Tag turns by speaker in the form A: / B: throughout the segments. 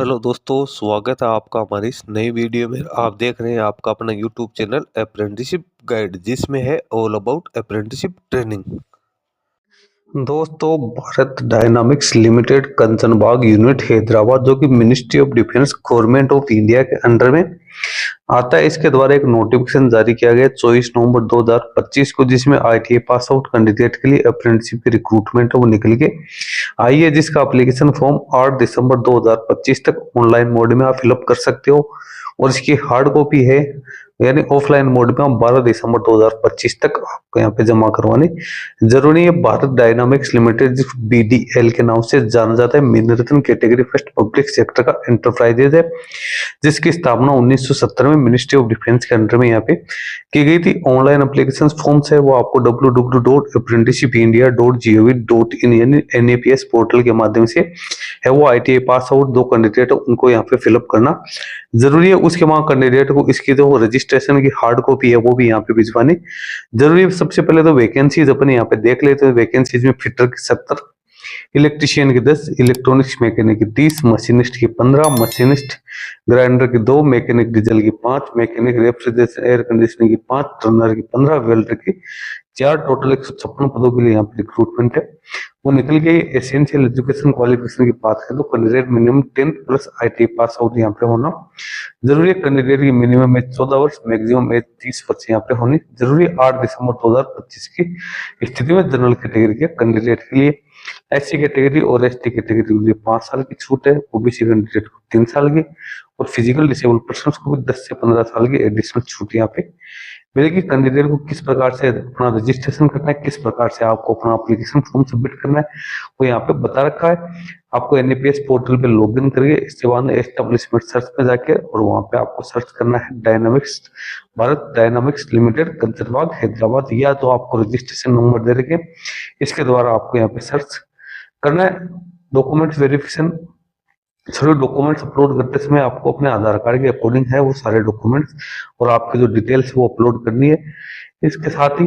A: Hello दोस्तों, स्वागत है आपका हमारी इस नई वीडियो में। आप देख रहे हैं आपका अपना यूट्यूब चैनल अप्रेंटिसशिप गाइड, जिसमें है ऑल अबाउट अप्रेंटिसशिप ट्रेनिंग। दोस्तों, Bharat dynamics limited Kanchanbagh unit Hyderabad, जो कि ministry of defence government of India के अंडर में आता है, इसके द्वारा एक नोटिफिकेशन जारी किया गया 24 नवंबर 2025 को, जिसमें आईटीआई पास आउट कैंडिडेट के लिए अप्रेंटिसशिप की रिक्रूटमेंट है वो निकल के आई है, जिसका एप्लीकेशन फॉर्म 8 दिसंबर 2025 तक ऑनलाइन मोड में आप फिलअप कर सकते हो। और इसकी हार्ड कॉपी है, यानी ऑफलाइन मोड में हम 12 दिसंबर 2025 तक आपको यहाँ पे जमा करवानी जरूरी है। भारत डायनामिक्स लिमिटेड बीडीएल के नाम से जाना जाता है, मिनी रत्न कैटेगरी फर्स्ट पब्लिक सेक्टर का एंटरप्राइजेज है, जिसकी स्थापना 1970 में मिनिस्ट्री ऑफ डिफेंस के अंडर में यहाँ पे की गई थी। ऑनलाइन एप्लीकेशन फॉर्म्स है वो आपको www.apprenticeshipindia.gov.in यानी NAPS पोर्टल के माध्यम से है वो आईटीआई पास आउट दो कैंडिडेट उनको यहाँ पे फिलअप करना जरूरी है। उसके बाद कैंडिडेट को इसकी जो रजिस्ट्रेशन की हार्ड कॉपी है वो भी यहाँ पे भिजवानी जरूरी है। सबसे पहले तो वैकेंसीज अपने यहाँ पे देख लेते हैं। वैकेंसीज में फिटर की 70, इलेक्ट्रिशियन की 10, इलेक्ट्रॉनिक्स मैकेनिक की 30, मशीनिस्ट की 15, मशीनिस्ट ग्राइंडर की 2, मैकेनिक डीजल की 5, मैकेनिक रेफ्रिजरेशन एयर कंडीशनिंग की 5, टर्नर की 15, वेल्डर की 4, टोटल 156 पदों के लिए यहाँ पे रिक्रूटमेंट है वो निकल गई। एसेंशियल एजुकेशन क्वालिफिकेशन की बात करें तो candidate minimum 10 plus IT pass out यहाँ पे होना जरूरी है। कैंडिडेट की मिनिमम एज 14 वर्ष, मैक्सिमम एज 30 वर्ष यहाँ पे होनी जरूरी है। 8 दिसंबर 2025 की स्थिति में जनरल कैटेगरी के कैंडिडेट के लिए, एससी कैटेगरी और एसटी कैटेगरी के लिए 5 साल की छूट है, ओबीसी कैंडिडेट को 3 साल की, और फिजिकल डिसेबल पर्सन को भी 10 से 15 साल की एडिशनल छूट यहाँ पे मिलेगी। कैंडिडेट को किस प्रकार से अपना रजिस्ट्रेशन करना है, किस प्रकार से आपको अपना एप्लीकेशन फॉर्म सबमिट करना है वो यहाँ पे बता रखा है। आपको एनएपीएस पोर्टल पे लॉगिन करिए, इसके बाद एस्टेब्लिशमेंट सर्च पे जाके और वहां पे आपको सर्च करना है dynamics, Bharat dynamics limited Kanchanbagh Hyderabad, या तो आपको रजिस्ट्रेशन नंबर दे रखे इसके द्वारा आपको यहाँ पे सर्च करना है। डॉक्यूमेंट वेरिफिकेशन, सभी डॉक्यूमेंट्स अपलोड करते समय आपको अपने आधार कार्ड के अकॉर्डिंग है वो सारे डॉक्यूमेंट्स और आपके जो डिटेल्स वो अपलोड करनी है। इसके साथ ही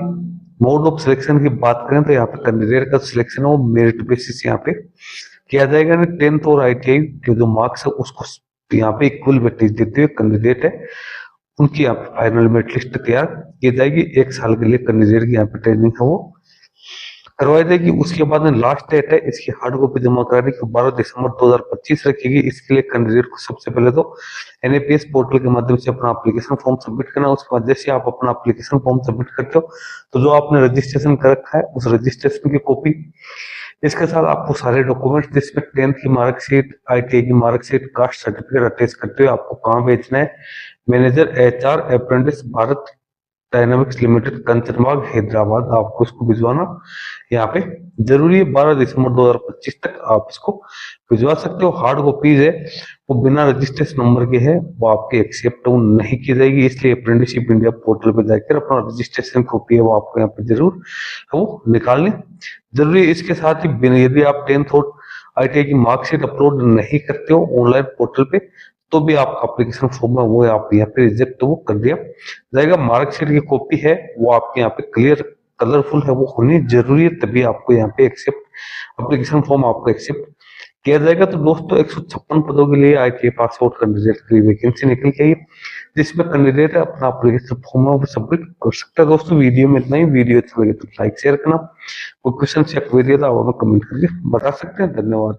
A: मोड ऑफ सिलेक्शन की बात करें तो यहाँ पे कैंडिडेट का सिलेक्शन है वो मेरिट बेसिस यहाँ पे किया जाएगा। 10th और आईटीआई के जो मार्क्स है उसको यहाँ पे इक्वल वेटेज देते हुए कैंडिडेट है उनकी यहाँ पे फाइनल मेरिट लिस्ट तैयार की जाएगी। 1 साल के लिए कैंडिडेट की यहाँ पे ट्रेनिंग है वो करवाई जाएगी। उसके बाद में लास्ट डेट है इसकी हार्ड कॉपी जमा कराने की 12 दिसंबर 2025 रखेगी। इसके लिए कैंडिडेट को सबसे पहले तो एनएपीएस पोर्टल के माध्यम से अपना एप्लीकेशन फॉर्म सबमिट करना है। उसके बाद जैसे आप अपना एप्लीकेशन फॉर्म सबमिट करते हो तो जो आपने रजिस्ट्रेशन कर रखा है उस रजिस्ट्रेशन की कॉपी, इसके साथ आपको सारे डॉक्यूमेंट्स जिसमें 10th की मार्कशीट, आईटीआई की मार्कशीट, कास्ट सर्टिफिकेट अटैच करते हुए आपको कहाँ भेजना है, manager HR apprentice Bharat dynamics limited Kanchanbagh Hyderabad, आपको इसको भिजवाना यहाँ पे जरूरी है। 12 दिसंबर 2025 तक आप इसको भिजवा सकते हो। हार्ड कॉपीज है वो बिना रजिस्ट्रेशन नंबर के है वो आपके एक्सेप्ट नहीं की जाएगी, इसलिए अप्रेंटिसशिप इंडिया पोर्टल पे जाकर अपना रजिस्ट्रेशन कॉपी है वो आपको यहाँ पे जरूर वो निकालनी जरूरी है। इसके साथ ही यदि आप 10th और आईटीआई की मार्कशीट अपलोड नहीं करते हो ऑनलाइन पोर्टल पे तो भी आपका एप्लीकेशन फॉर्म है वो आप यहाँ पे रिजेक्ट वो कर दिया जाएगा। मार्कशीट की कॉपी है वो आपके यहाँ पे क्लियर कलरफुल है वो होनी जरूरी है, तभी आपको यहाँ पे एक्सेप्ट एप्लीकेशन फॉर्म आपको एक्सेप्ट किया जाएगा। तो दोस्तों 156 पदों के लिए आईटीआई पास आउट कैंडिडेट के लिए वैकेंसी निकल के आई, जिसमें कैंडिडेट अपना एप्लीकेशन फॉर्म है वो सबमिट कर सकता है। दोस्तों वीडियो में इतना ही। वीडियो अच्छा लगे तो लाइक शेयर करना, कोई क्वेश्चन या क्वेरी था वो कमेंट करके बता सकते हैं। धन्यवाद।